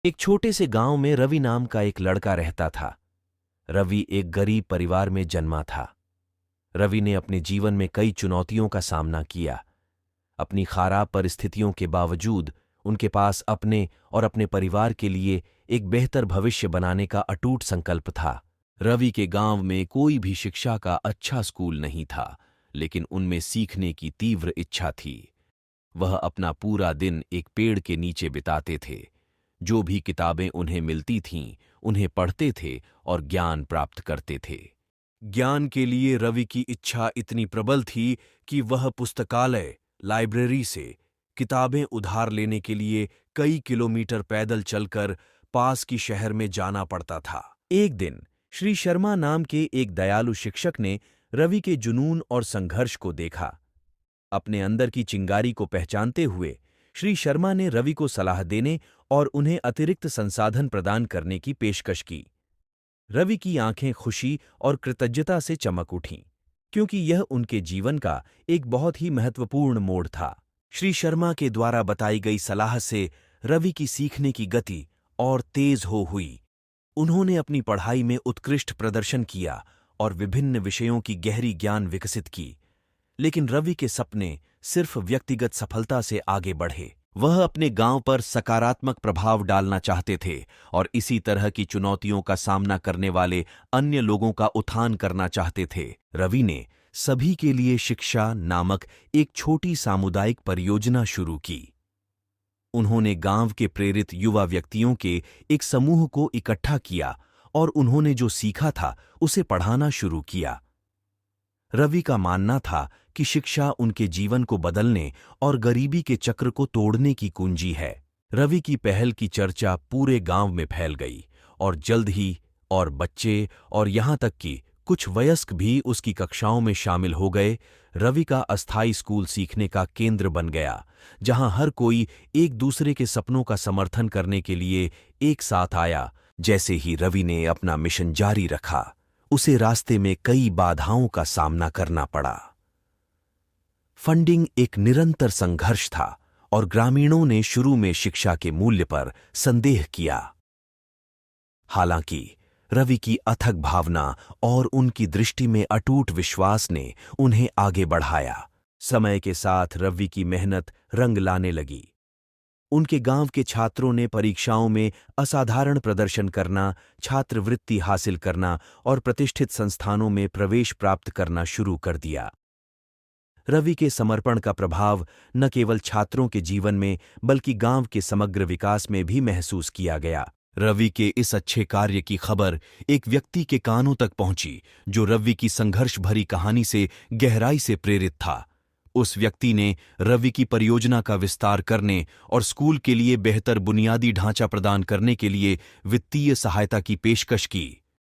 एक छोटे से गांव में रवि नाम का एक लड़का रहता था। रवि एक गरीब परिवार में जन्मा था। रवि ने अपने जीवन में कई चुनौतियों का सामना किया। अपनी खराब परिस्थितियों के बावजूद उनके पास अपने और अपने परिवार के लिए एक बेहतर भविष्य बनाने का अटूट संकल्प था। रवि के गांव में कोई भी शिक्षा का अच्छा स्कूल नहीं था, लेकिन उनमें सीखने की तीव्र इच्छा थी। वह अपना पूरा दिन एक पेड़ के नीचे बिताते थे। जो भी किताबें उन्हें मिलती थीं, उन्हें पढ़ते थे और ज्ञान प्राप्त करते थे। ज्ञान के लिए रवि की इच्छा इतनी प्रबल थी कि वह पुस्तकालय, लाइब्रेरी से किताबें उधार लेने के लिए कई किलोमीटर पैदल चलकर पास की शहर में जाना पड़ता था। एक दिन श्री शर्मा नाम के एक दयालु शिक्षक ने रवि के जुनून और संघर्ष को देखा। अपने अंदर की चिंगारी को पहचानते हुए श्री शर्मा ने रवि को सलाह देने और उन्हें अतिरिक्त संसाधन प्रदान करने की पेशकश की। रवि की आंखें खुशी और कृतज्ञता से चमक उठीं, क्योंकि यह उनके जीवन का एक बहुत ही महत्वपूर्ण मोड़ था। श्री शर्मा के द्वारा बताई गई सलाह से रवि की सीखने की गति और तेज हो हुई। उन्होंने अपनी पढ़ाई में उत्कृष्ट प्रदर्शन किया और विभिन्न विषयों की गहरी ज्ञान विकसित की। लेकिन रवि के सपने सिर्फ व्यक्तिगत सफलता से आगे बढ़े। वह अपने गांव पर सकारात्मक प्रभाव डालना चाहते थे और इसी तरह की चुनौतियों का सामना करने वाले अन्य लोगों का उत्थान करना चाहते थे। रवि ने सभी के लिए शिक्षा नामक एक छोटी सामुदायिक परियोजना शुरू की। उन्होंने गांव के प्रेरित युवा व्यक्तियों के एक समूह को इकट्ठा किया और उन्होंने जो सीखा था उसे पढ़ाना शुरू किया। रवि का मानना था कि शिक्षा उनके जीवन को बदलने और गरीबी के चक्र को तोड़ने की कुंजी है। रवि की पहल की चर्चा पूरे गांव में फैल गई और जल्द ही और बच्चे और यहां तक कि कुछ वयस्क भी उसकी कक्षाओं में शामिल हो गए। रवि का अस्थायी स्कूल सीखने का केंद्र बन गया, जहां हर कोई एक दूसरे के सपनों का समर्थन करने के लिए एक साथ आया। जैसे ही रवि ने अपना मिशन जारी रखा, उसे रास्ते में कई बाधाओं का सामना करना पड़ा। फंडिंग एक निरंतर संघर्ष था और ग्रामीणों ने शुरू में शिक्षा के मूल्य पर संदेह किया। हालांकि रवि की अथक भावना और उनकी दृष्टि में अटूट विश्वास ने उन्हें आगे बढ़ाया। समय के साथ रवि की मेहनत रंग लाने लगी। उनके गांव के छात्रों ने परीक्षाओं में असाधारण प्रदर्शन करना, छात्रवृत्ति हासिल करना और प्रतिष्ठित संस्थानों में प्रवेश प्राप्त करना शुरू कर दिया। रवि के समर्पण का प्रभाव न केवल छात्रों के जीवन में बल्कि गांव के समग्र विकास में भी महसूस किया गया। रवि के इस अच्छे कार्य की खबर एक व्यक्ति के कानों तक पहुंची जो रवि की संघर्ष भरी कहानी से गहराई से प्रेरित था। उस व्यक्ति ने रवि की परियोजना का विस्तार करने और स्कूल के लिए बेहतर बुनियादी ढांचा प्रदान करने के लिए वित्तीय सहायता की पेशकश की।